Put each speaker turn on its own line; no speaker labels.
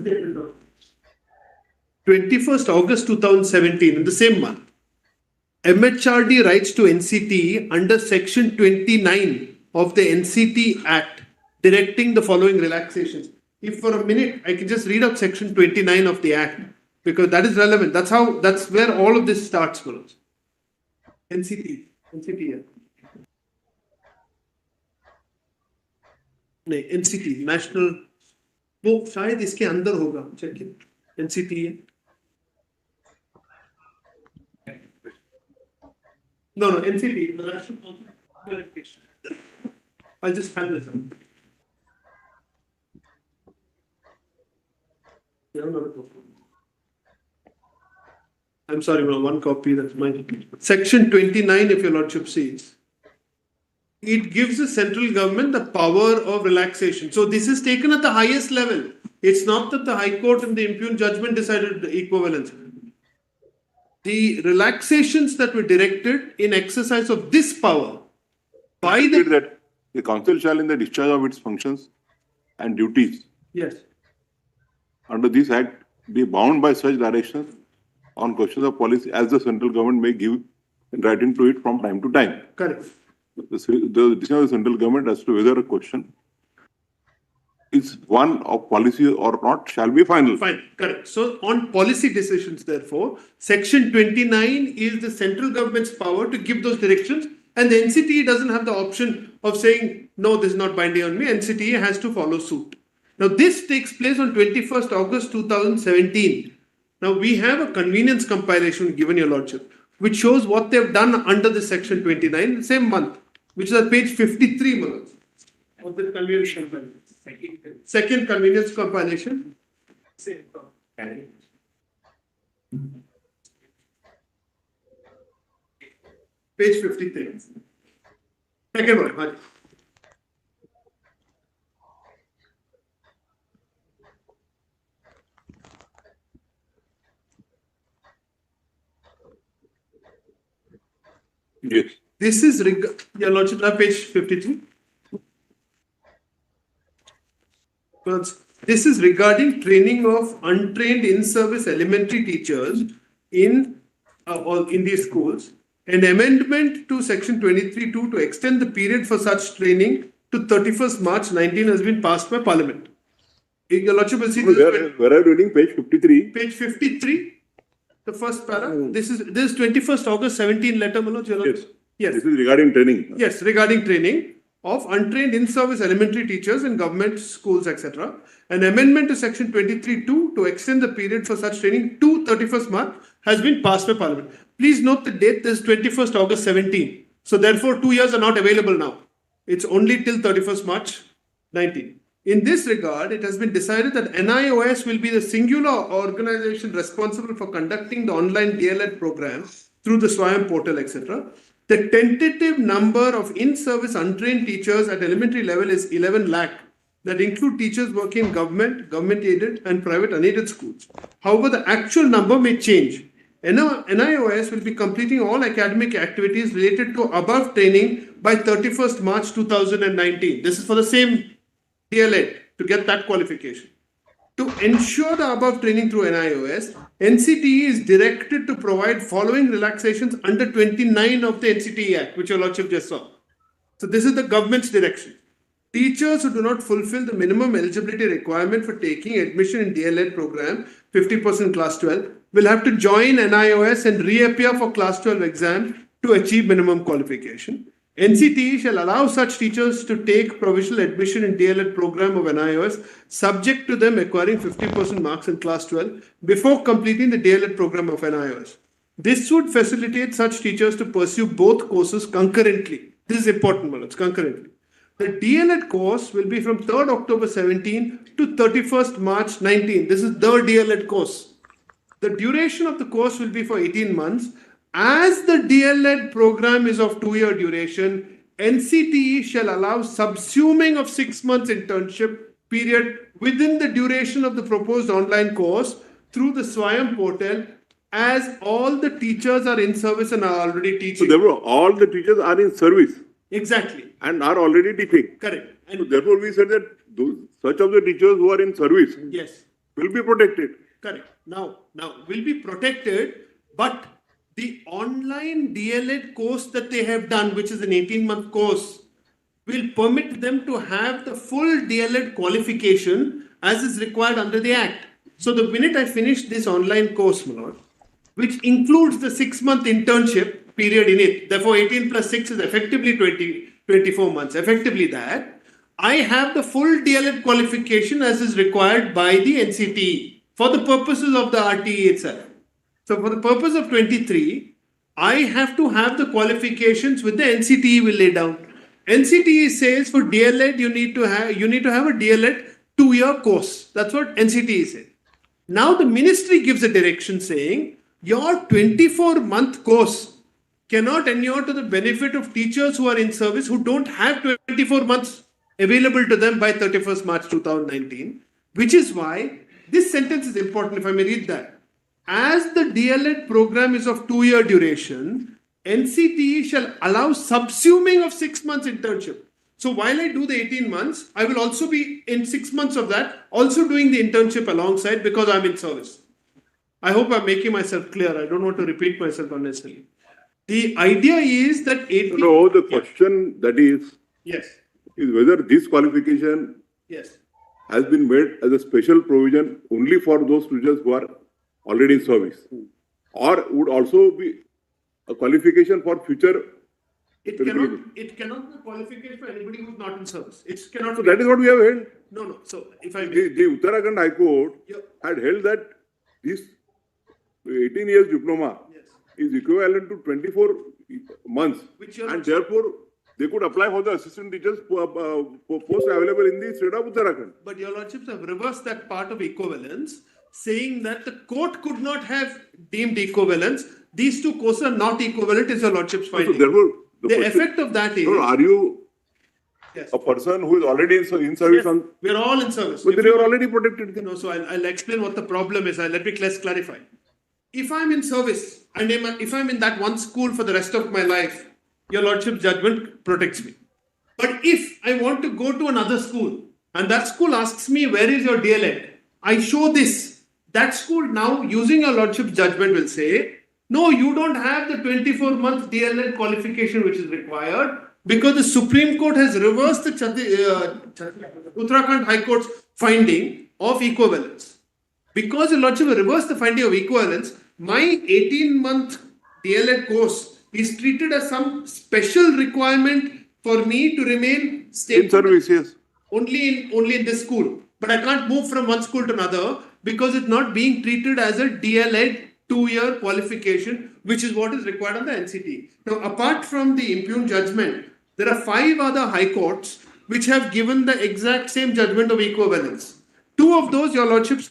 statement. 21st August 2017, in the same month, MHRD writes to NCT under Section 29 of the NCT Act, directing the following relaxations. If for a minute I can just read out Section 29 of the Act, because that is relevant. That's where all of this starts, Manoj. NCT. नहीं, NCT, National, वो शायद इसके अंदर होगा, check NCT है. No, NCT, the National Qualification. I'll just hand this up. I'm sorry, one copy, that's mine. Section 29, if your lordship sees, it gives the central government the power of relaxation. So this is taken at the highest level. It's not that the High Court in the impugned judgment decided the equivalence. The relaxations that were directed in exercise of this power by
the council shall, in the discharge of its functions and duties,
yes,
under this act, be bound by such directions on questions of policy as the central government may give in writing to it from time to time.
Correct.
The decision of the central government as to whether a question is one of policy or not shall be final.
Fine, correct. So on policy decisions, therefore, Section 29 is the central government's power to give those directions, and the NCT doesn't have the option of saying, no, this is not binding on me. NCT has to follow suit. Now, this takes place on 21st August 2017. Now, we have a convenience compilation given your lordship, which shows what they've done under the Section 29, the same month, which is at page 53, Manoj, of the convenience compilation. Second convenience compilation. Page 53. Second one.
Yes.
This is your lordship, page 53. This is regarding training of untrained in-service elementary teachers in these schools. An amendment to Section 23(2) to extend the period for such training to 31st March 19 has been passed by Parliament. Your lordship will see this.
Where are you reading? Page 53.
Page 53. The first paragraph. This is 21st August 17 letter, Manoj.
Yes. This is regarding training.
Yes, regarding training of untrained in-service elementary teachers in government schools, etc. An amendment to Section 23(2) to extend the period for such training to 31st March has been passed by Parliament. Please note the date, this is 21st August 17. So therefore, 2 years are not available now. It's only till 31st March 19. In this regard, it has been decided that NIOS will be the singular organization responsible for conducting the online DLED program through the Swayam portal, etc. The tentative number of in-service untrained teachers at elementary level is 11 lakh. That include teachers working in government, government-aided and private unaided schools. However, the actual number may change. NIOS will be completing all academic activities related to above training by 31st March 2019. This is for the same DLED to get that qualification. To ensure the above training through NIOS, NCT is directed to provide following relaxations under 29 of the NCT Act, which your lordship just saw. So this is the government's direction. Teachers who do not fulfill the minimum eligibility requirement for taking admission in DLED program, 50% class 12, will have to join NIOS and reappear for class 12 exam to achieve minimum qualification. NCT shall allow such teachers to take provisional admission in DLED program of NIOS, subject to them acquiring 50% marks in class 12 before completing the DLED program of NIOS. This would facilitate such teachers to pursue both courses concurrently. This is important, Manoj, concurrently. The DLED course will be from 3rd October 17 to 31st March 19. This is the DLED course. The duration of the course will be for 18 months. As the DLED program is of 2-year duration, NCTE shall allow subsuming of 6 months internship period within the duration of the proposed online course through the Swayam portal, as all the teachers are in service and are already teaching.
So therefore, all the teachers are in service.
Exactly.
And are already teaching.
Correct.
And so therefore, we said that such of the teachers who are in service,
yes,
will be protected.
Correct. Now will be protected, but the online DLED course that they have done, which is an 18-month course, will permit them to have the full DLED qualification as is required under the Act. So the minute I finish this online course, my lord, which includes the 6-month internship period in it, therefore 18 plus 6 is effectively 24 months, effectively that, I have the full DLED qualification as is required by the NCTE for the purposes of the RTE itself. So for the purpose of 23, I have to have the qualifications with the NCTE will lay down. NCTE says for DLED you need to have a DLED 2-year course. That's what NCTE says. Now the ministry gives a direction saying your 24-month course cannot inure to the benefit of teachers who are in service who don't have 24 months available to them by 31st March 2019, which is why this sentence is important, if I may read that. As the DLED program is of 2-year duration, NCTE shall allow subsuming of 6 months internship. So while I do the 18 months, I will also be in 6 months of that, also doing the internship alongside because I'm in service. I hope I'm making myself clear. I don't want to repeat myself unnecessarily. The idea is that 18...
No, the question that is
Yes.
Is whether this qualification
Yes.
has been made as a special provision only for those teachers who are already in service, or would also be a qualification for future.
It cannot be a qualification for anybody who's not in service. It cannot.
So that is what we have held.
No. So if I
The Uttarakhand High Court had held that this 18 years diploma is equivalent to 24 months, and therefore they could apply for the assistant teachers post available in the state of Uttarakhand.
But your lordships have reversed that part of equivalence, saying that the court could not have deemed equivalence. These two courses are not equivalent, is your lordship's finding.
So therefore,
the effect of that is...
are you a person who is already in service?
Yes, we're all in service.
But they are already protected.
No, so I'll explain what the problem is. Let me clarify. If I'm in service and if I'm in that one school for the rest of my life, your lordship's judgment protects me. But if I want to go to another school and that school asks me, where is your DLED? I show this. That school now, using your lordship's judgment, will say, no, you don't have the 24-month DLED qualification which is required because the Supreme Court has reversed the Uttarakhand High Court's finding of equivalence. Because your lordship reversed the finding of equivalence, my 18-month DLED course is treated as some special requirement for me to remain
In service, yes.
Only in this school. But I can't move from one school to another because it's not being treated as a DLED 2-year qualification, which is what is required on the NCT. Now, apart from the impugned judgment, there are 5 other high courts which have given the exact same judgment of equivalence. 2 of those, your lordships